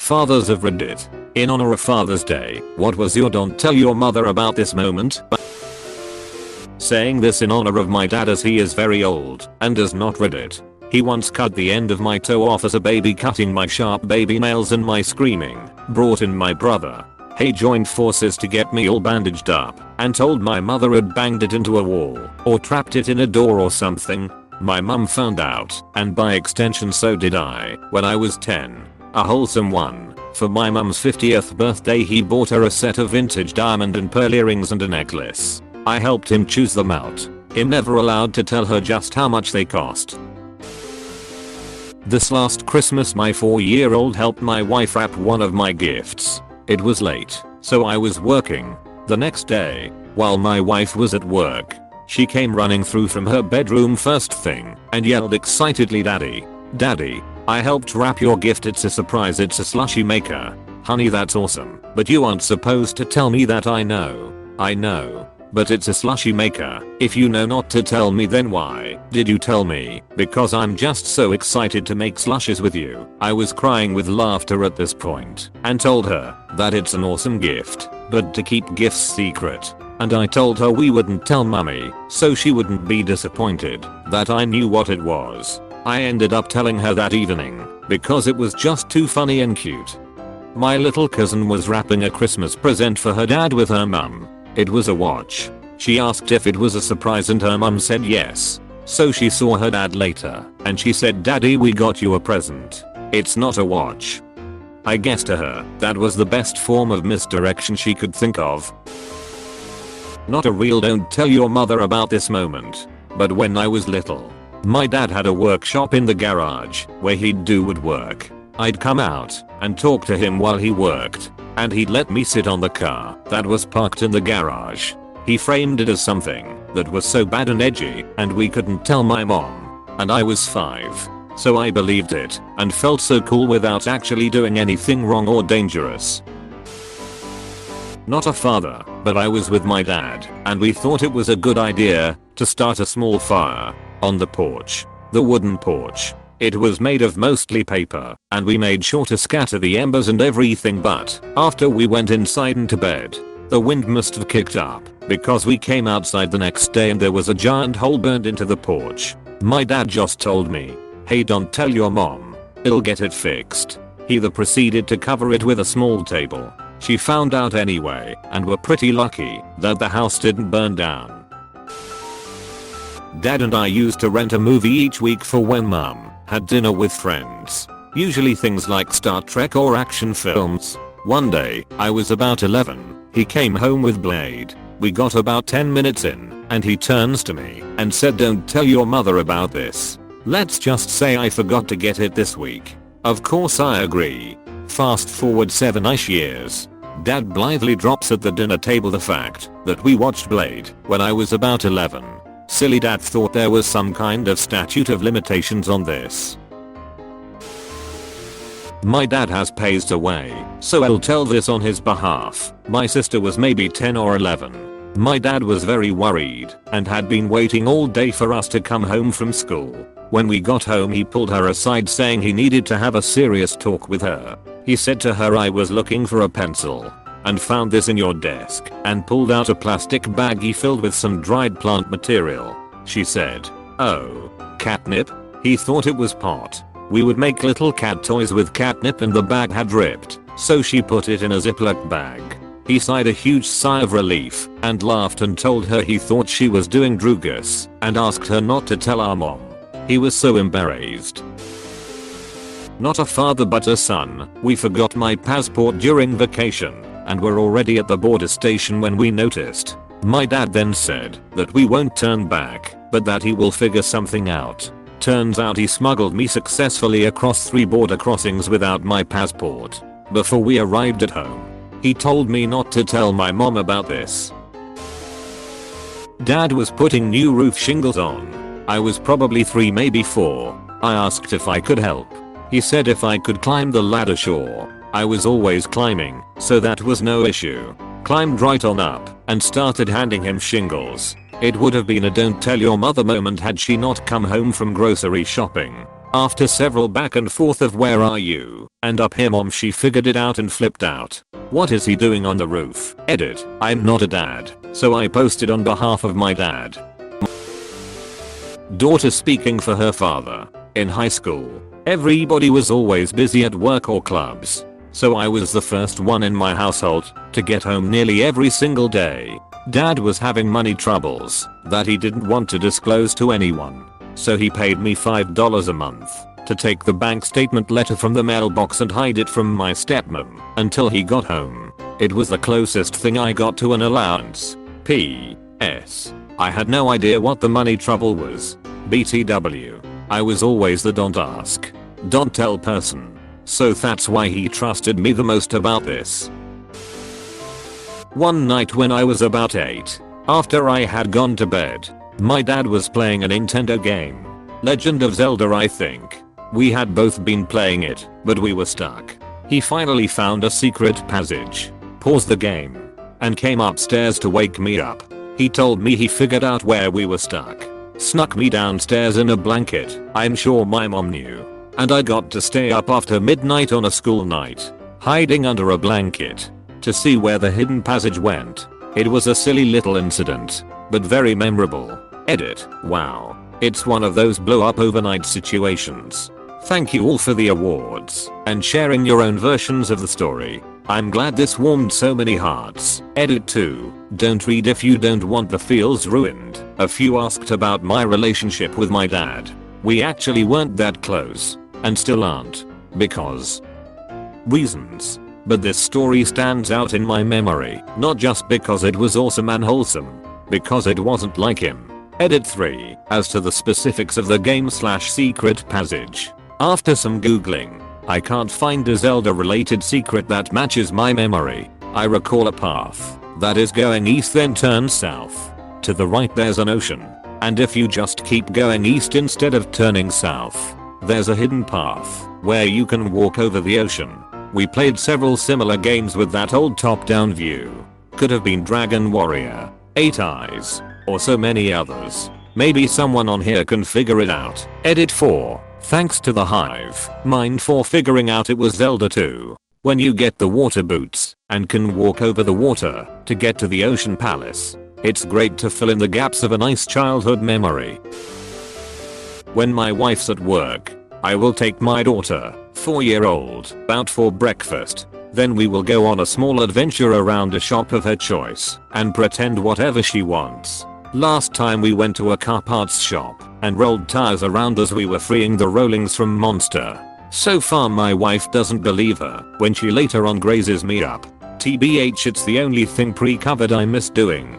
Fathers of Reddit. In honor of Father's Day, what was your don't tell your mother about this moment? Saying this in honor of my dad as he is very old and does not Reddit. He once cut the end of my toe off as a baby, cutting my sharp baby nails and my screaming, brought in my brother. He joined forces to get me all bandaged up and told my mother had banged it into a wall or trapped it in a door or something. My mum found out, and by extension so did I, when I was 10. A wholesome one. For my mum's 50th birthday he bought her a set of vintage diamond and pearl earrings and a necklace. I helped him choose them out. Him never allowed to tell her just how much they cost. This last Christmas my 4-year-old helped my wife wrap one of my gifts. It was late, so I was working. The next day, while my wife was at work, she came running through from her bedroom first thing and yelled excitedly, "Daddy, Daddy, I helped wrap your gift. It's a surprise. It's a slushie maker." Honey, that's awesome, but you aren't supposed to tell me that. I know, but it's a slushie maker. If you know not to tell me, then why did you tell me? Because I'm just so excited to make slushes with you. I was crying with laughter at this point and told her that it's an awesome gift, but to keep gifts secret. And I told her we wouldn't tell mummy, so she wouldn't be disappointed that I knew what it was. I ended up telling her that evening because it was just too funny and cute. My little cousin was wrapping a Christmas present for her dad with her mum. It was a watch. She asked if it was a surprise and her mum said yes. So she saw her dad later and she said, "Daddy, we got you a present. It's not a watch." I guessed to her that was the best form of misdirection she could think of. Not a real don't tell your mother about this moment, but when I was little, my dad had a workshop in the garage where he'd do woodwork. I'd come out and talk to him while he worked, and he'd let me sit on the car that was parked in the garage. He framed it as something that was so bad and edgy and we couldn't tell my mom, and I was 5. So I believed it and felt so cool without actually doing anything wrong or dangerous. Not a father, but I was with my dad and we thought it was a good idea to start a small fire on the porch. The wooden porch. It was made of mostly paper and we made sure to scatter the embers and everything, but after we went inside and to bed, the wind must have kicked up because we came outside the next day and there was a giant hole burned into the porch. My dad just told me, "Hey, don't tell your mom. It'll get it fixed." He then proceeded to cover it with a small table. She found out anyway and we're pretty lucky that the house didn't burn down. Dad and I used to rent a movie each week for when mum had dinner with friends. Usually things like Star Trek or action films. One day, I was about 11, he came home with Blade. We got about 10 minutes in, and he turns to me and said, "Don't tell your mother about this. Let's just say I forgot to get it this week." Of course I agree. Fast forward 7-ish years. Dad blithely drops at the dinner table the fact that we watched Blade when I was about 11. Silly dad thought there was some kind of statute of limitations on this. My dad has passed away, so I'll tell this on his behalf. My sister was maybe 10 or 11. My dad was very worried and had been waiting all day for us to come home from school. When we got home he pulled her aside saying he needed to have a serious talk with her. He said to her, "I was looking for a pencil and found this in your desk," and pulled out a plastic baggie filled with some dried plant material. She said, "Oh, catnip?" He thought it was pot. We would make little cat toys with catnip and the bag had ripped, so she put it in a Ziploc bag. He sighed a huge sigh of relief and laughed and told her he thought she was doing drugas and asked her not to tell our mom. He was so embarrassed. Not a father but a son. We forgot my passport during vacation and were already at the border station when we noticed. My dad then said that we won't turn back, but that he will figure something out. Turns out he smuggled me successfully across 3 border crossings without my passport. Before we arrived at home, he told me not to tell my mom about this. Dad was putting new roof shingles on. I was probably 3, maybe 4. I asked if I could help. He said if I could climb the ladder, sure. I was always climbing, so that was no issue. Climbed right on up and started handing him shingles. It would have been a don't tell your mother moment had she not come home from grocery shopping. After several back and forth of where are you and up here mom, she figured it out and flipped out. What is he doing on the roof? Edit. I'm not a dad, so I posted on behalf of my dad. Daughter speaking for her father. In high school, everybody was always busy at work or clubs. So I was the first one in my household to get home nearly every single day. Dad was having money troubles that he didn't want to disclose to anyone. So he paid me $5 a month to take the bank statement letter from the mailbox and hide it from my stepmom until he got home. It was the closest thing I got to an allowance. P.S. I had no idea what the money trouble was. BTW. I was always the don't ask, don't tell person. So that's why he trusted me the most about this. One night when I was about 8, after I had gone to bed, my dad was playing a Nintendo game. Legend of Zelda, I think. We had both been playing it, but we were stuck. He finally found a secret passage, paused the game, and came upstairs to wake me up. He told me he figured out where we were stuck, snuck me downstairs in a blanket. I'm sure my mom knew. And I got to stay up after midnight on a school night, hiding under a blanket, to see where the hidden passage went. It was a silly little incident, but very memorable. Edit. Wow. It's one of those blow up overnight situations. Thank you all for the awards and sharing your own versions of the story. I'm glad this warmed so many hearts. Edit 2. Don't read if you don't want the feels ruined. A few asked about my relationship with my dad. We actually weren't that close, and still aren't, because reasons. But this story stands out in my memory, not just because it was awesome and wholesome, because it wasn't like him. Edit 3. As to the specifics of the game/secret passage, after some googling, I can't find a Zelda related secret that matches my memory. I recall a path that is going east then turns south. To the right there's an ocean, and if you just keep going east instead of turning south, there's a hidden path where you can walk over the ocean. We played several similar games with that old top-down view. Could have been Dragon Warrior, 8 Eyes, or so many others. Maybe someone on here can figure it out. Edit 4. Thanks to the hive mind for figuring out it was Zelda 2. When you get the water boots and can walk over the water to get to the ocean palace, it's great to fill in the gaps of a nice childhood memory. When my wife's at work, I will take my daughter, 4-year-old, out for breakfast. Then we will go on a small adventure around a shop of her choice and pretend whatever she wants. Last time we went to a car parts shop and rolled tires around as we were freeing the rollings from Monster. So far my wife doesn't believe her when she later on grazes me up. TBH, it's the only thing pre-covered I miss doing.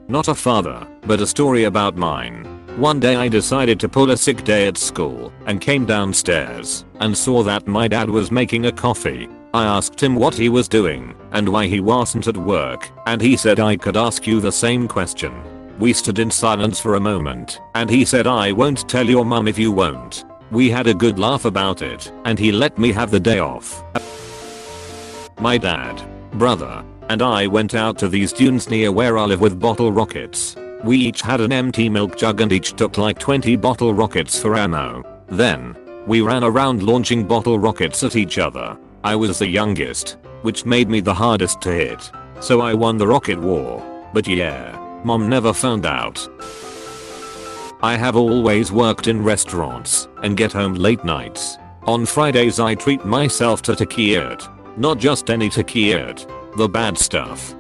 Not a father, but a story about mine. One day I decided to pull a sick day at school and came downstairs and saw that my dad was making a coffee. I asked him what he was doing and why he wasn't at work, and he said I could ask you the same question. We stood in silence for a moment and he said, I won't tell your mum if you won't. We had a good laugh about it and he let me have the day off. My dad, brother, and I went out to these dunes near where I live with bottle rockets. We each had an empty milk jug and each took like 20 bottle rockets for ammo. Then, we ran around launching bottle rockets at each other. I was the youngest, which made me the hardest to hit. So I won the rocket war. But yeah, mom never found out. I have always worked in restaurants and get home late nights. On Fridays I treat myself to taquirt. Not just any taquirt, the bad stuff.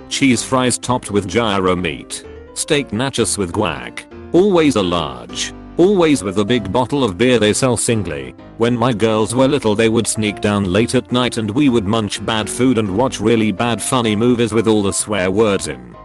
Cheese fries topped with gyro meat. Steak nachos with guac. Always a large. Always with a big bottle of beer they sell singly. When my girls were little they would sneak down late at night and we would munch bad food and watch really bad funny movies with all the swear words in.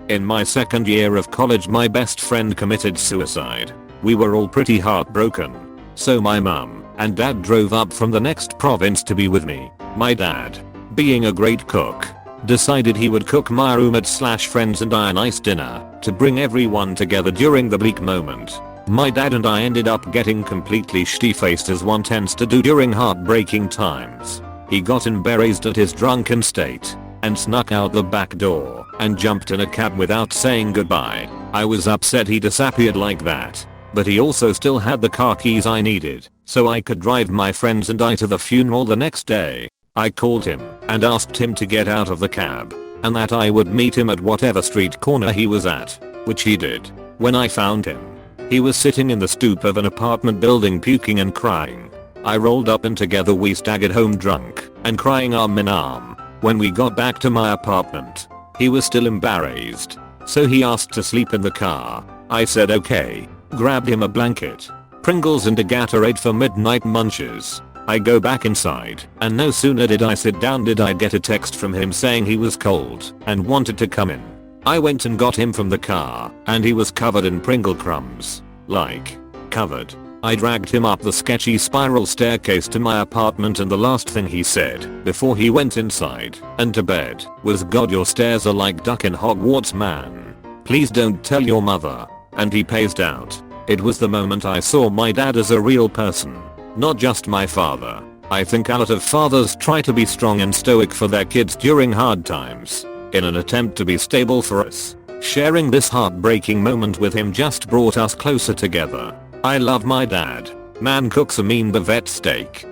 In my second year of college my best friend committed suicide. We were all pretty heartbroken. So my mum and dad drove up from the next province to be with me. My dad, being a great cook, decided he would cook my roommate/friends and I a nice dinner to bring everyone together during the bleak moment. My dad and I ended up getting completely shitty-faced as one tends to do during heartbreaking times. He got embarrassed at his drunken state and snuck out the back door and jumped in a cab without saying goodbye. I was upset he disappeared like that. but he also still had the car keys I needed, so I could drive my friends and I to the funeral the next day. I called him and asked him to get out of the cab, and that I would meet him at whatever street corner he was at, which he did. When I found him, he was sitting in the stoop of an apartment building puking and crying. I rolled up and together we staggered home drunk and crying arm in arm. When we got back to my apartment, he was still embarrassed, so he asked to sleep in the car. I said okay, grabbed him a blanket, Pringles and a Gatorade for midnight munches. I go back inside, and no sooner did I sit down did I get a text from him saying he was cold and wanted to come in. I went and got him from the car, and he was covered in Pringle crumbs. Like, covered. I dragged him up the sketchy spiral staircase to my apartment, and the last thing he said before he went inside and to bed was, "God, your stairs are like duck in Hogwarts, man. Please don't tell your mother." And he paced out. It was the moment I saw my dad as a real person, not just my father. I think a lot of fathers try to be strong and stoic for their kids during hard times, in an attempt to be stable for us. Sharing this heartbreaking moment with him just brought us closer together. I love my dad. Man cooks a mean Bavette steak.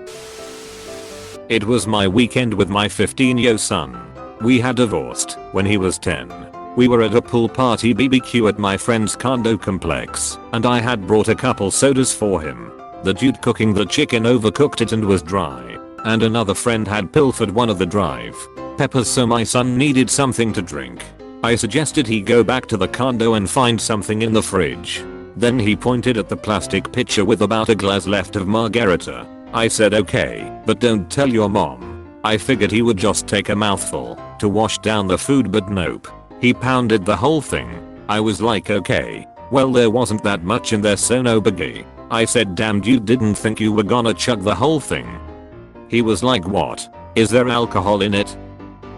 It was my weekend with my 15-year son. We had divorced when he was 10. We were at a pool party BBQ at my friend's condo complex, and I had brought a couple sodas for him. The dude cooking the chicken overcooked it and was dry, and another friend had pilfered one of the drive peppers, so my son needed something to drink. I suggested he go back to the condo and find something in the fridge. Then he pointed at the plastic pitcher with about a glass left of margarita. I said okay, but don't tell your mom. I figured he would just take a mouthful to wash down the food, but nope. He pounded the whole thing. I was like okay, well there wasn't that much in there, so no biggie. I said damn, you didn't think you were gonna chug the whole thing? He was like, what? Is there alcohol in it?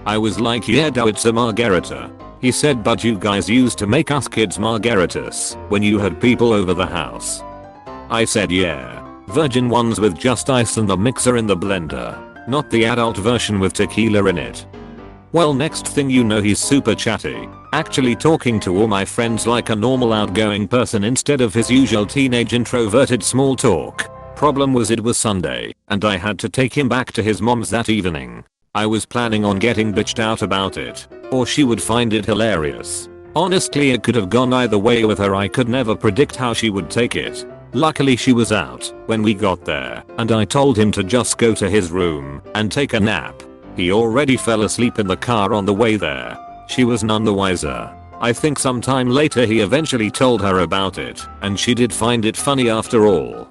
I was like, yeah duh, it's a margarita. He said, but you guys used to make us kids margaritas when you had people over the house. I said yeah, virgin ones with just ice and the mixer in the blender, not the adult version with tequila in it. Well, next thing you know he's super chatty, actually talking to all my friends like a normal outgoing person instead of his usual teenage introverted small talk. Problem was it was Sunday, and I had to take him back to his mom's that evening. I was planning on getting bitched out about it, or she would find it hilarious. Honestly, it could have gone either way with her. I could never predict how she would take it. Luckily she was out when we got there, and I told him to just go to his room and take a nap. He already fell asleep in the car on the way there. She was none the wiser. I think sometime later he eventually told her about it, and she did find it funny after all.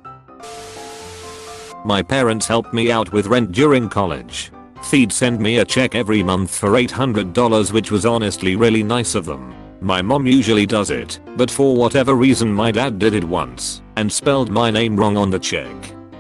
My parents helped me out with rent during college. They'd send me a check every month for $800, which was honestly really nice of them. My mom usually does it, but for whatever reason my dad did it once and spelled my name wrong on the check.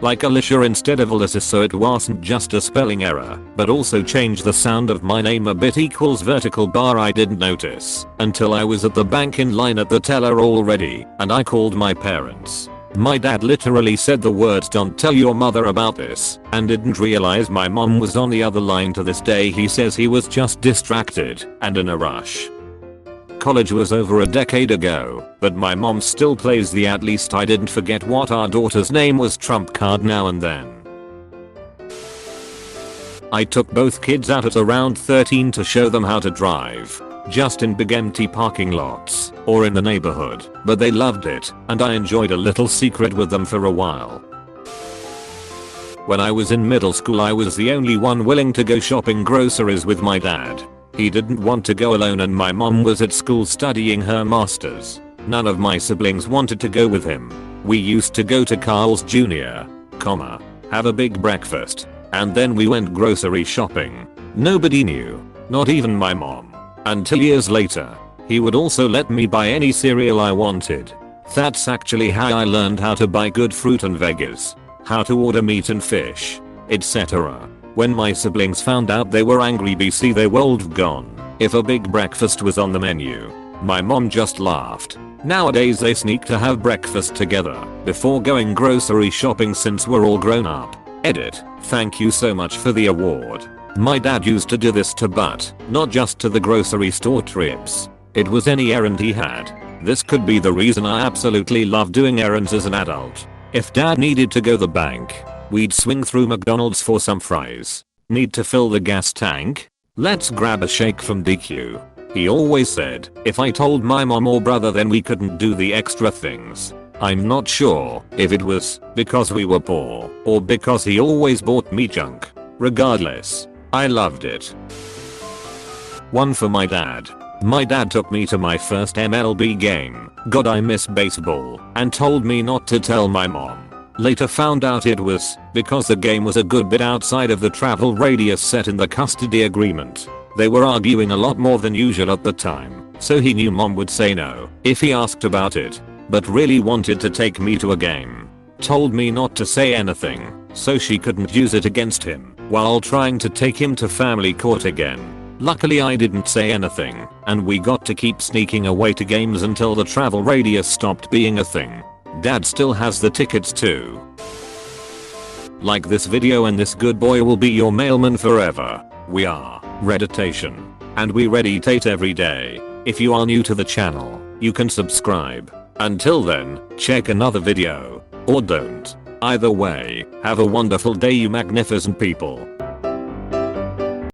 Like Alicia instead of Alyssa, so it wasn't just a spelling error, but also changed the sound of my name a bit equals vertical bar. I didn't notice until I was at the bank in line at the teller already, and I called my parents. My dad literally said the words, "Don't tell your mother about this," and didn't realize my mom was on the other line. To this day he says he was just distracted and in a rush. College was over a decade ago, but my mom still plays the "at least I didn't forget what our daughter's name was" trump card now and then. I took both kids out at around 13 to show them how to drive. Just in big empty parking lots or in the neighborhood, but they loved it, and I enjoyed a little secret with them for a while. When I was in middle school I was the only one willing to go shopping groceries with my dad. He didn't want to go alone, and my mom was at school studying her masters. None of my siblings wanted to go with him. We used to go to Carl's Jr., have a big breakfast, and then we went grocery shopping. Nobody knew, not even my mom. Until years later, he would also let me buy any cereal I wanted. That's actually how I learned how to buy good fruit and veggies, how to order meat and fish, etc. When my siblings found out, they were angry. BC they would gone if a big breakfast was on the menu. My mom just laughed. Nowadays they sneak to have breakfast together before going grocery shopping since we're all grown up. Edit. Thank you so much for the award. My dad used to do this to, but not just to the grocery store trips. It was any errand he had. This could be the reason I absolutely love doing errands as an adult. If dad needed to go the bank, we'd swing through McDonald's for some fries. Need to fill the gas tank? Let's grab a shake from DQ. He always said, if I told my mom or brother then we couldn't do the extra things. I'm not sure if it was because we were poor or because he always bought me junk. Regardless, I loved it. One for my dad. My dad took me to my first MLB game. God, I miss baseball, and told me not to tell my mom. Later found out it was because the game was a good bit outside of the travel radius set in the custody agreement. They were arguing a lot more than usual at the time, so he knew mom would say no if he asked about it, but really wanted to take me to a game. Told me not to say anything, so she couldn't use it against him while trying to take him to family court again. Luckily I didn't say anything, and we got to keep sneaking away to games until the travel radius stopped being a thing. Dad still has the tickets too. Like this video and this good boy will be your mailman forever. We are Redditation, and we Redditate every day. If you are new to the channel, you can subscribe. Until then, check another video, or don't. Either way, have a wonderful day you magnificent people.